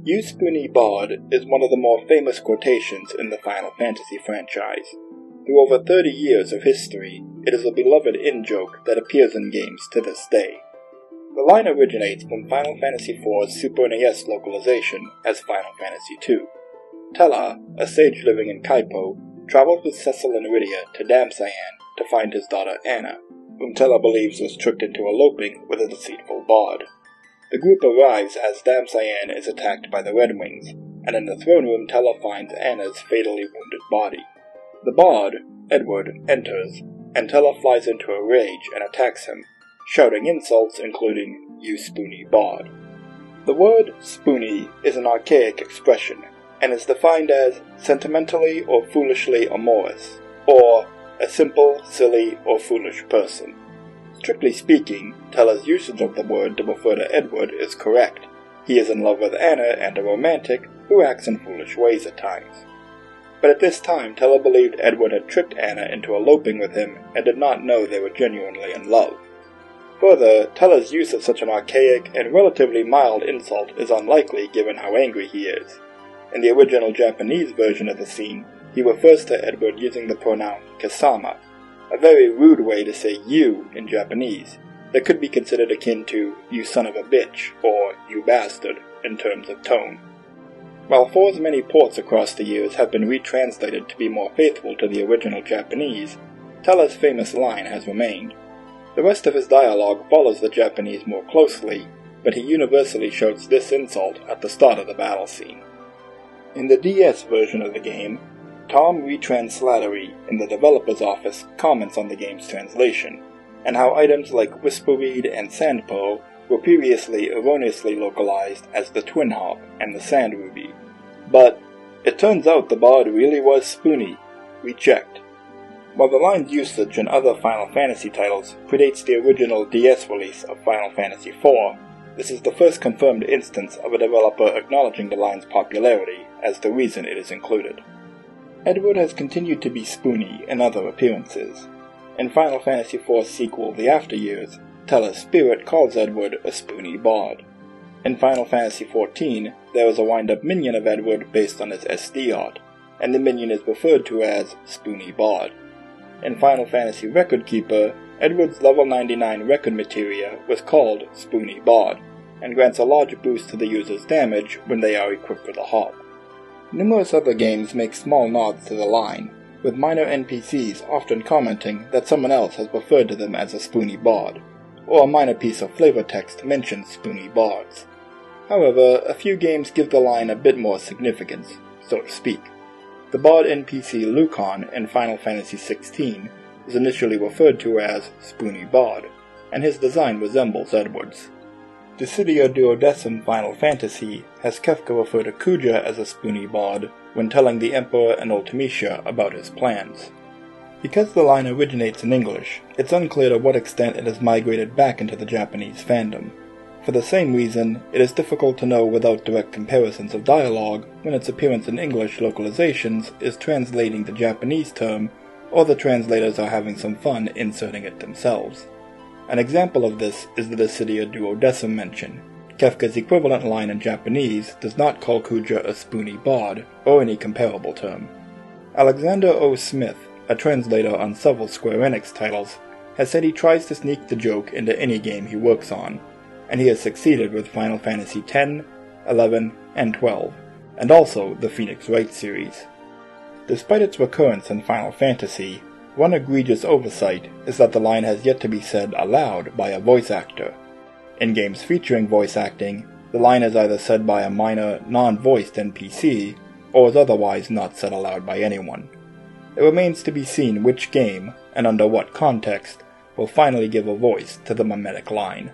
"You Spoony Bard" is one of the more famous quotations in the Final Fantasy franchise. Through over 30 years of history, it is a beloved in-joke that appears in games to this day. The line originates from Final Fantasy IV's Super NES localization as Final Fantasy II. Tella, a sage living in Kaipo, travels with Cecil and Rydia to Damcyan to find his daughter Anna, whom Tella believes was tricked into eloping with a deceitful bard. The group arrives as Damcyan is attacked by the Red Wings, and in the throne room Tella finds Anna's fatally wounded body. The bard, Edward, enters, and Tella flies into a rage and attacks him, shouting insults including, "You Spoony Bard." The word spoony is an archaic expression, and is defined as sentimentally or foolishly amorous, or a simple, silly, or foolish person. Strictly speaking, Tella's usage of the word to refer to Edward is correct. He is in love with Anna and a romantic who acts in foolish ways at times. But at this time, Tella believed Edward had tricked Anna into eloping with him and did not know they were genuinely in love. Further, Tella's use of such an archaic and relatively mild insult is unlikely given how angry he is. In the original Japanese version of the scene, he refers to Edward using the pronoun kasama, a very rude way to say you in Japanese, that could be considered akin to "you son of a bitch" or "you bastard" in terms of tone. While 4's many ports across the years have been retranslated to be more faithful to the original Japanese, Tella's famous line has remained. The rest of his dialogue follows the Japanese more closely, but he universally shouts this insult at the start of the battle scene. In the DS version of the game, Tom Retranslattery in the developer's office comments on the game's translation, and how items like Whisperweed and Sandpearl were previously erroneously localized as the Twin Hop and the Sand Ruby. But it turns out the bard really was spoony. We checked. While the line's usage in other Final Fantasy titles predates the original DS release of Final Fantasy IV, this is the first confirmed instance of a developer acknowledging the line's popularity as the reason it is included. Edward has continued to be spoony in other appearances. In Final Fantasy IV's sequel, The After Years, Tella's spirit calls Edward a spoony bard. In Final Fantasy XIV, there is a wind-up minion of Edward based on his SD art, and the minion is referred to as Spoony Bard. In Final Fantasy Record Keeper, Edward's level 99 record materia was called Spoony Bard, and grants a large boost to the user's damage when they are equipped with a hop. Numerous other games make small nods to the line, with minor NPCs often commenting that someone else has referred to them as a Spoony Bard, or a minor piece of flavor text mentions Spoony Bards. However, a few games give the line a bit more significance, so to speak. The Bard NPC Lucon in Final Fantasy XVI is initially referred to as Spoony Bard, and his design resembles Edward's. Dissidia Duodecim Final Fantasy has Kefka refer to Kuja as a Spoony Bard when telling the Emperor and Ultimecia about his plans. Because the line originates in English, it's unclear to what extent it has migrated back into the Japanese fandom. For the same reason, it is difficult to know without direct comparisons of dialogue when its appearance in English localizations is translating the Japanese term, or the translators are having some fun inserting it themselves. An example of this is the Dissidia Duodecim mention. Kefka's equivalent line in Japanese does not call Kuja a spoony bard, or any comparable term. Alexander O. Smith, a translator on several Square Enix titles, has said he tries to sneak the joke into any game he works on, and he has succeeded with Final Fantasy X, 11, and 12, and also the Phoenix Wright series. Despite its recurrence in Final Fantasy, one egregious oversight is that the line has yet to be said aloud by a voice actor. In games featuring voice acting, the line is either said by a minor, non-voiced NPC, or is otherwise not said aloud by anyone. It remains to be seen which game, and under what context, will finally give a voice to the mimetic line.